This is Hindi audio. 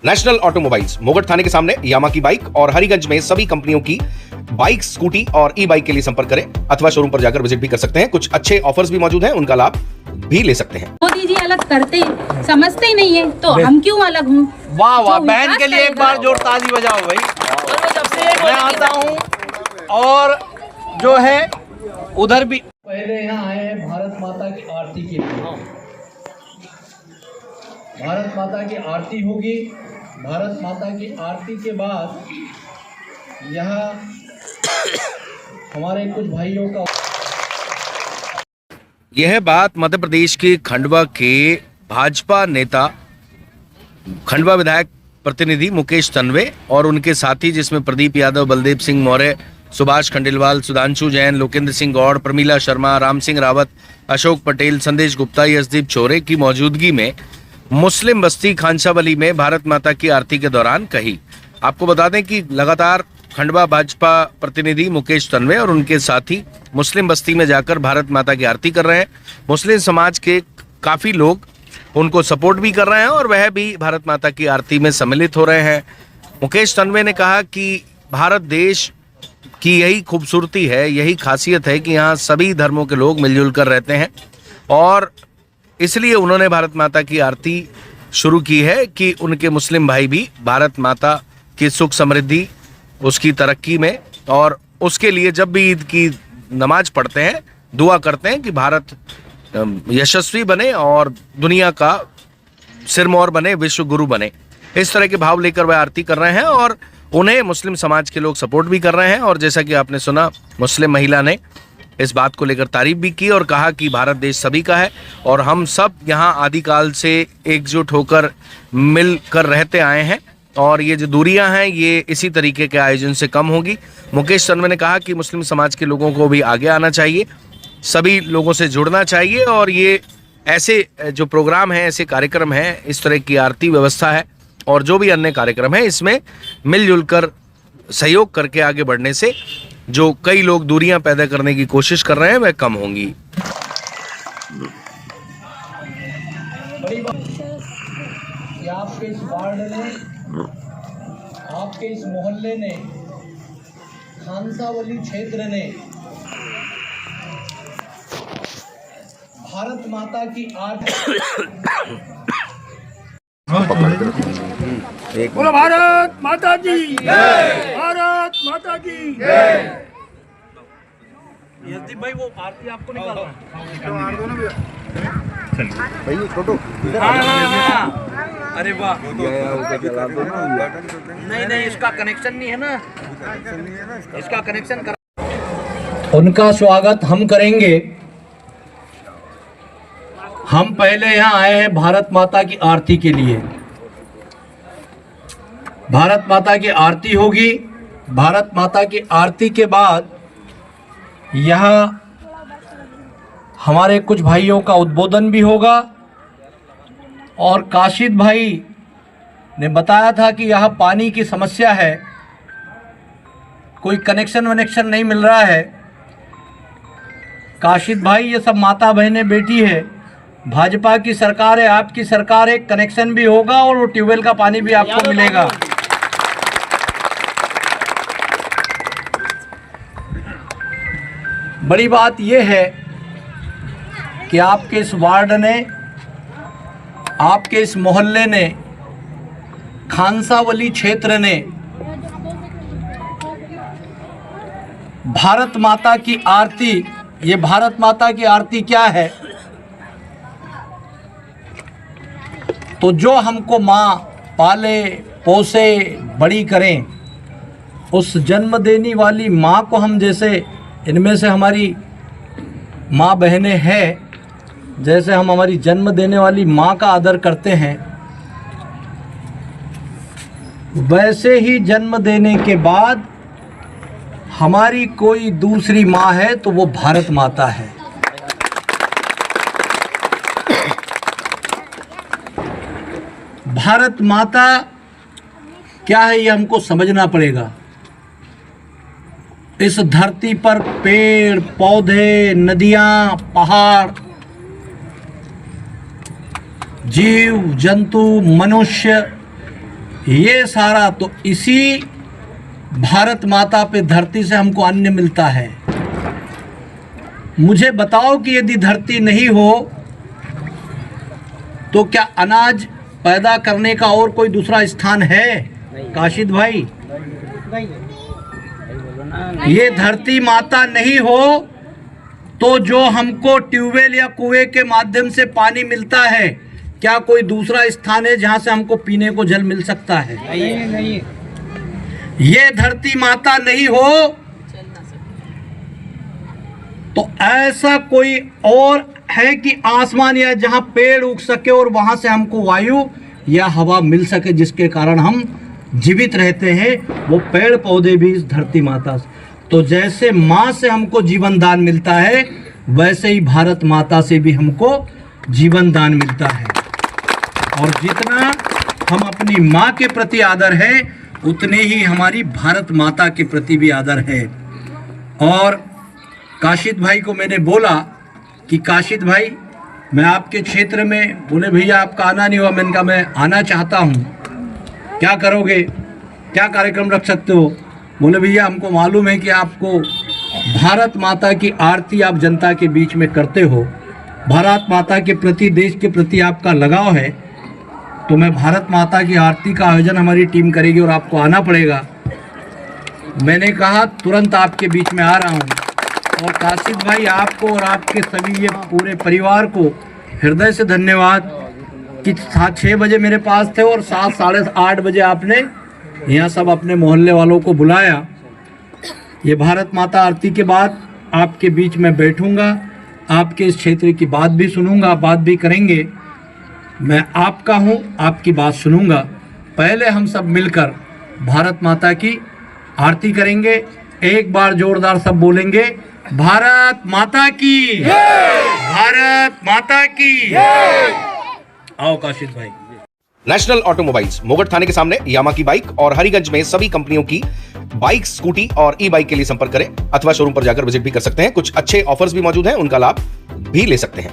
नेशनल ऑटोमोबाइल्स, मोगट थाने के सामने, यामा की बाइक और हरिगंज में सभी कंपनियों की बाइक, स्कूटी और ई बाइक के लिए संपर्क करें अथवा शोरूम पर जाकर विजिट भी कर सकते हैं। कुछ अच्छे ऑफर्स भी मौजूद हैं, उनका लाभ भी ले सकते हैं। मोदी जी अलग करते हैं, समझते ही नहीं है, तो हम क्यों अलग हूँ। वाह वाह, बहन के लिए एक बार जोर ताली बजाओ भाई। मैं आता हूँ और जो है उधर भी पहले यहाँ आए हैं भारत माता की आरती के लिए। भारत माता की आरती होगी। भारत माता की आरती के बाद यहाँ हमारे कुछ भाइयों का। यह बात मध्य प्रदेश के खंडवा के भाजपा नेता, खंडवा विधायक प्रतिनिधि मुकेश तन्वे और उनके साथी, जिसमें प्रदीप यादव, बलदेव सिंह मौर्य, सुभाष खंडेलवाल, सुधांशु जैन, लोकेंद्र सिंह गौड़, प्रमीला शर्मा, राम सिंह रावत, अशोक पटेल, संदेश गुप्ता, यशदीप छोरे की मौजूदगी में मुस्लिम बस्ती खानसावली में भारत माता की आरती के दौरान कही। आपको बता दें कि लगातार खंडवा भाजपा प्रतिनिधि मुकेश तन्वे और उनके साथी मुस्लिम बस्ती में जाकर भारत माता की आरती कर रहे हैं। मुस्लिम समाज के काफी लोग उनको सपोर्ट भी कर रहे हैं और वह भी भारत माता की आरती में सम्मिलित हो रहे हैं। मुकेश तन्वे ने कहा कि भारत देश की यही खूबसूरती है, यही खासियत है कि यहाँ सभी धर्मों के लोग मिलजुल कर रहते हैं और इसलिए उन्होंने भारत माता की आरती शुरू की है कि उनके मुस्लिम भाई भी भारत माता की सुख समृद्धि, उसकी तरक्की में और उसके लिए जब भी ईद की नमाज पढ़ते हैं दुआ करते हैं कि भारत यशस्वी बने और दुनिया का सिरमौर बने, विश्व गुरु बने। इस तरह के भाव लेकर वह आरती कर रहे हैं और उन्हें मुस्लिम समाज के लोग सपोर्ट भी कर रहे हैं। और जैसा कि आपने सुना, मुस्लिम महिला ने इस बात को लेकर तारीफ भी की और कहा कि भारत देश सभी का है और हम सब यहाँ आदिकाल से एकजुट होकर मिलकर रहते आए हैं और ये जो दूरियां हैं ये इसी तरीके के आयोजन से कम होगी। मुकेश तन्वे ने कहा कि मुस्लिम समाज के लोगों को भी आगे आना चाहिए, सभी लोगों से जुड़ना चाहिए और ये ऐसे जो प्रोग्राम हैं, ऐसे कार्यक्रम हैं, इस तरह की आरती व्यवस्था है और जो भी अन्य कार्यक्रम है, इसमें मिलजुल कर सहयोग करके आगे बढ़ने से जो कई लोग दूरियां पैदा करने की कोशिश कर रहे हैं वह कम होंगी। आपके इस वार्ड ने, आपके इस मोहल्ले ने, खानसावली क्षेत्र ने भारत माता की आरती। बोलो भारत माता की जय, भारत माता की जय। यशदीप भाई वो आरती आपको निकाल रहा है। हाँ। अरे वाह, नहीं इसका कनेक्शन नहीं है ना, इसका कनेक्शन कर। उनका स्वागत हम करेंगे। हम पहले यहाँ आए हैं भारत माता की आरती के लिए। भारत माता की आरती होगी। भारत माता की आरती के बाद यहाँ हमारे कुछ भाइयों का उद्बोधन भी होगा और काशिद भाई ने बताया था कि यहाँ पानी की समस्या है, कोई कनेक्शन वनेक्शन नहीं मिल रहा है। काशिद भाई, ये सब माता बहनें बेटी है, भाजपा की सरकार है, आपकी सरकार है, कनेक्शन भी होगा और वो ट्यूबवेल का पानी भी आपको मिलेगा। बड़ी बात यह है कि आपके इस वार्ड ने, आपके इस मोहल्ले ने, खानसावली क्षेत्र ने भारत माता की आरती, ये भारत माता की आरती क्या है? तो जो हमको माँ पाले पोसे बड़ी करें, उस जन्म देने वाली माँ को हम, जैसे इनमें से हमारी माँ बहनें हैं, जैसे हम हमारी जन्म देने वाली माँ का आदर करते हैं, वैसे ही जन्म देने के बाद हमारी कोई दूसरी माँ है तो वो भारत माता है। भारत माता क्या है ये हमको समझना पड़ेगा। इस धरती पर पेड़ पौधे, नदियाँ, पहाड़, जीव जंतु, मनुष्य ये सारा तो इसी भारत माता पे धरती से हमको अन्न मिलता है। मुझे बताओ कि यदि धरती नहीं हो तो क्या अनाज पैदा करने का और कोई दूसरा स्थान है काशिद भाई? ये धरती माता नहीं हो तो जो हमको ट्यूबवेल या कुएं के माध्यम से पानी मिलता है, क्या कोई दूसरा स्थान है जहां से हमको पीने को जल मिल सकता है? नहीं। ये धरती माता नहीं हो तो ऐसा कोई और है कि आसमान या जहां पेड़ उग सके और वहां से हमको वायु या हवा मिल सके जिसके कारण हम जीवित रहते हैं, वो पेड़ पौधे भी इस धरती माता से। तो जैसे माँ से हमको जीवन दान मिलता है, वैसे ही भारत माता से भी हमको जीवन दान मिलता है। और जितना हम अपनी माँ के प्रति आदर है, उतने ही हमारी भारत माता के प्रति भी आदर है। और काशिद भाई को मैंने बोला कि काशिद भाई मैं आपके क्षेत्र में, बोले भैया आपका आना नहीं हुआ। मैंने कहा मैं आना चाहता हूँ, क्या करोगे, क्या कार्यक्रम रख सकते हो? बोले भैया हमको मालूम है कि आपको भारत माता की आरती आप जनता के बीच में करते हो, भारत माता के प्रति, देश के प्रति आपका लगाव है, तो मैं भारत माता की आरती का आयोजन हमारी टीम करेगी और आपको आना पड़ेगा। मैंने कहा तुरंत आपके बीच में आ रहा हूँ। और काशिद भाई आपको और आपके सभी ये पूरे परिवार को हृदय से धन्यवाद कि 6 बजे मेरे पास थे और 7 साढ़े 8 बजे आपने यहाँ सब अपने मोहल्ले वालों को बुलाया। ये भारत माता आरती के बाद आपके बीच में बैठूंगा, आपके इस क्षेत्र की बात भी सुनूंगा, बात भी करेंगे। मैं आपका हूँ, आपकी बात सुनूंगा। पहले हम सब मिलकर भारत माता की आरती करेंगे। एक बार जोरदार सब बोलेंगे, भारत माता की, भारत माता की। आओ काशिद भाई। नेशनल ऑटोमोबाइल्स, मोगट थाने के सामने यामा की बाइक और हरिगंज में सभी कंपनियों की बाइक, स्कूटी और ई बाइक के लिए संपर्क करें अथवा शोरूम पर जाकर विजिट भी कर सकते हैं। कुछ अच्छे ऑफर्स भी मौजूद हैं, उनका लाभ भी ले सकते हैं।